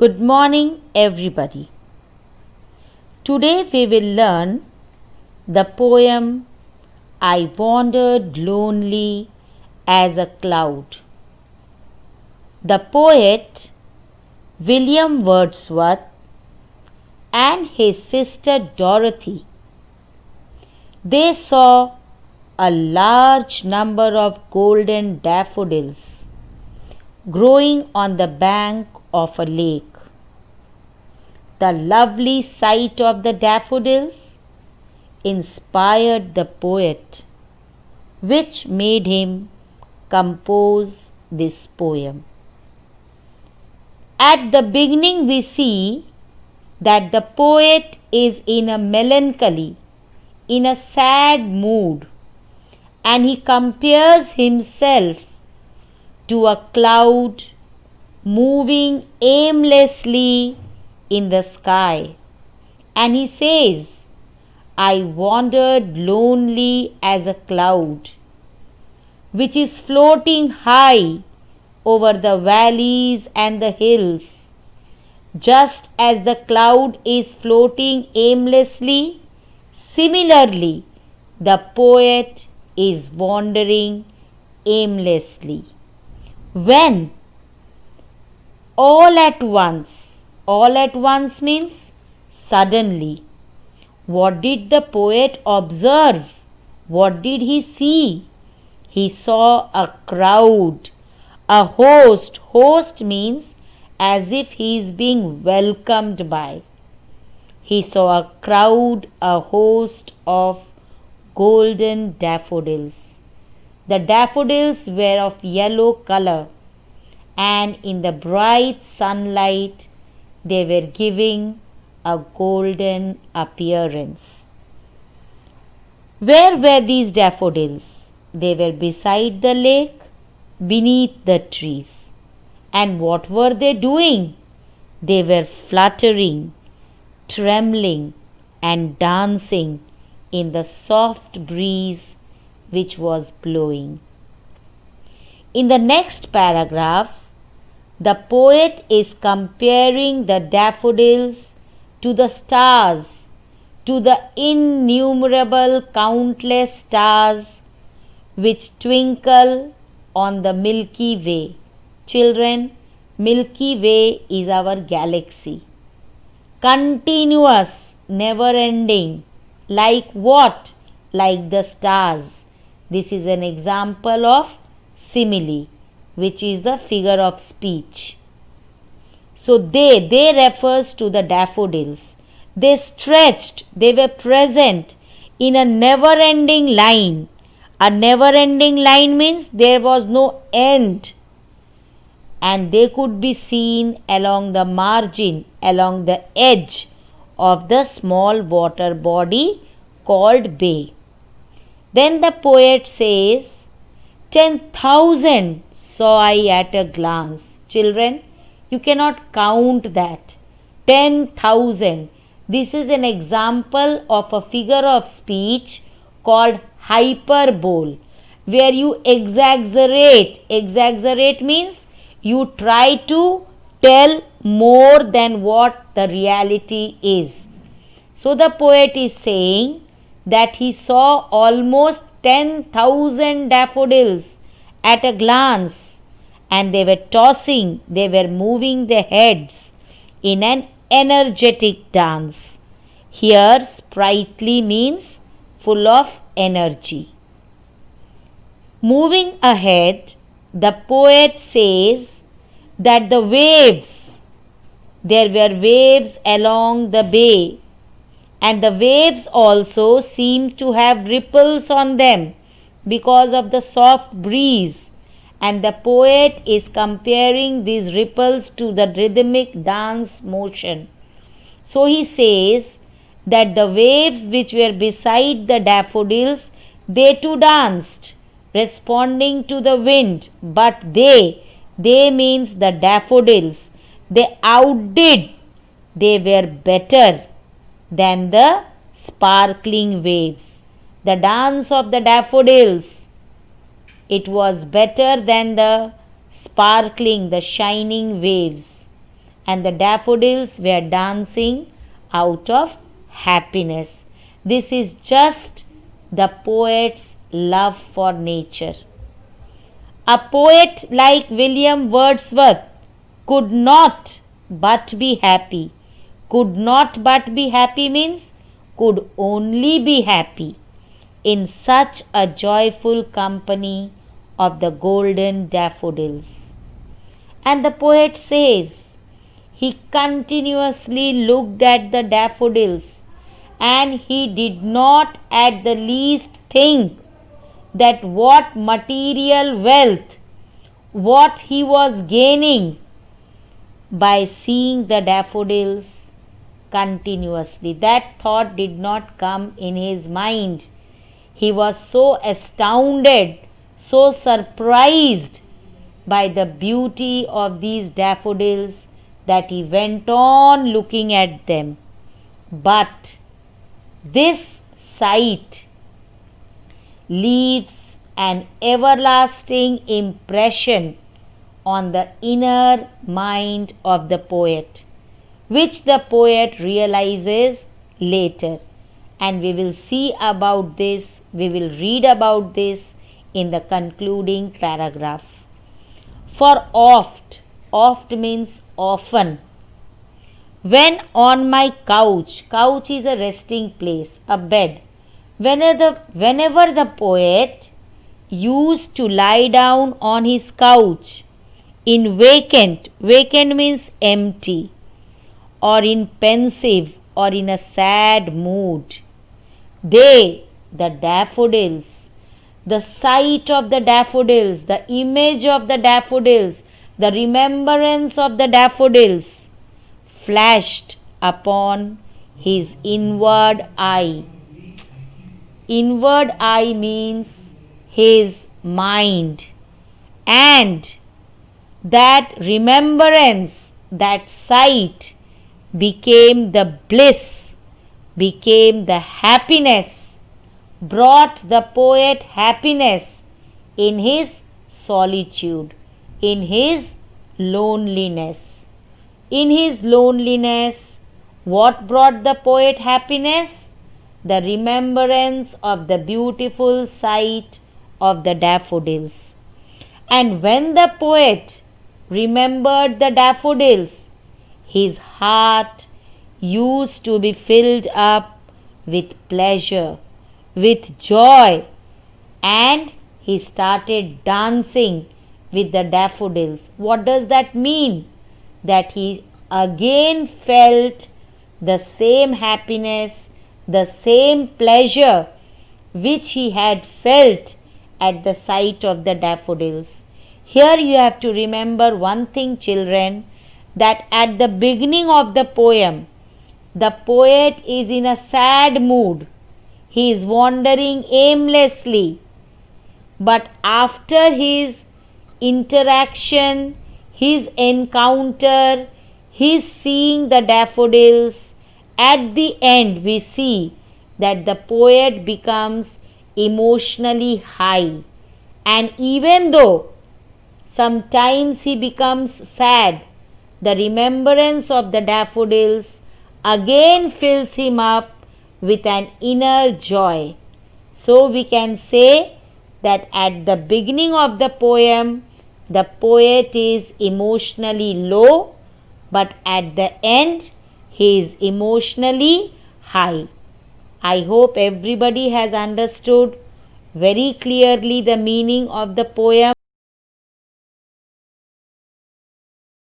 Good morning, everybody. Today we will learn the poem I Wandered Lonely as a Cloud. The poet William Wordsworth and his sister Dorothy, they saw a large number of golden daffodils growing on the bank of a lake. The lovely sight of the daffodils inspired the poet, which made him compose this poem. At the beginning, we see that the poet is in a melancholy, in a sad mood, and he compares himself to a cloud moving aimlessly in the sky. And he says, I wandered lonely as a cloud, which is floating high over the valleys and the hills. Just as the cloud is floating aimlessly, similarly, the poet is wandering aimlessly. When all at once means suddenly. What did the poet observe? What did he see? He saw a crowd, a host. Host means as if he is being welcomed by. He saw a crowd, a host of golden daffodils. The daffodils were of yellow color, and in the bright sunlight they were giving a golden appearance. Where were these daffodils? They were beside the lake, beneath the trees. And what were they doing? They were fluttering, trembling, and dancing in the soft breeze which was blowing. In the next paragraph, the poet is comparing the daffodils to the stars, to the innumerable countless stars which twinkle on the Milky Way. Children, Milky Way is our galaxy. Continuous, never ending. Like what? Like the stars. This is an example of simile, which is the figure of speech. So they refers to the daffodils. They stretched, they were present in a never-ending line. A never-ending line means there was no end. And they could be seen along the margin, along the edge of the small water body called bay. Then the poet says, 10,000 saw I at a glance. Children, you cannot count that. 10,000. This is an example of a figure of speech called hyperbole, where you exaggerate. Exaggerate means you try to tell more than what the reality is. So the poet is saying that he saw almost 10,000 daffodils at a glance, and they were tossing, they were moving their heads in an energetic dance. Here, sprightly means full of energy. Moving ahead, the poet says that the waves, there were waves along the bay, and the waves also seemed to have ripples on them because of the soft breeze. And the poet is comparing these ripples to the rhythmic dance motion. So he says that the waves which were beside the daffodils, they too danced, responding to the wind. But they means the daffodils, they outdid, they were better than the sparkling waves. The dance of the daffodils, it was better than the sparkling, the shining waves. and the daffodils were dancing out of happiness. This is just the poet's love for nature. A poet like William Wordsworth could not but be happy. Could not but be happy means could only be happy in such a joyful company of the golden daffodils. And the poet says, he continuously looked at the daffodils and he did not at the least think that what material wealth, what he was gaining by seeing the daffodils continuously. That thought did not come in his mind. He was so astounded, so surprised by the beauty of these daffodils that he went on looking at them. But this sight leaves an everlasting impression on the inner mind of the poet, which the poet realizes later. And we will see about this, we will read about this in the concluding paragraph. For oft means often, when on my couch is a resting place, a bed, whenever the poet used to lie down on his couch in vacant means empty, or in pensive or in a sad mood, the daffodils, the sight of the daffodils, the image of the daffodils, the remembrance of the daffodils flashed upon his inward eye. Inward eye means his mind. And that remembrance, that sight became the bliss, became the happiness, brought the poet happiness in his solitude, in his loneliness. In his loneliness, what brought the poet happiness? The remembrance of the beautiful sight of the daffodils. And when the poet remembered the daffodils, his heart used to be filled up with pleasure, with joy, and he started dancing with the daffodils. What does that mean? That he again felt the same happiness, the same pleasure which he had felt at the sight of the daffodils. Here you have to remember one thing, children, that at the beginning of the poem, the poet is in a sad mood. He is wandering aimlessly. But after his interaction, his encounter, his seeing the daffodils, at the end we see that the poet becomes emotionally high. And even though sometimes he becomes sad, the remembrance of the daffodils again fills him up with an inner joy. So we can say that at the beginning of the poem, the poet is emotionally low, but at the end, he is emotionally high. I hope everybody has understood very clearly the meaning of the poem.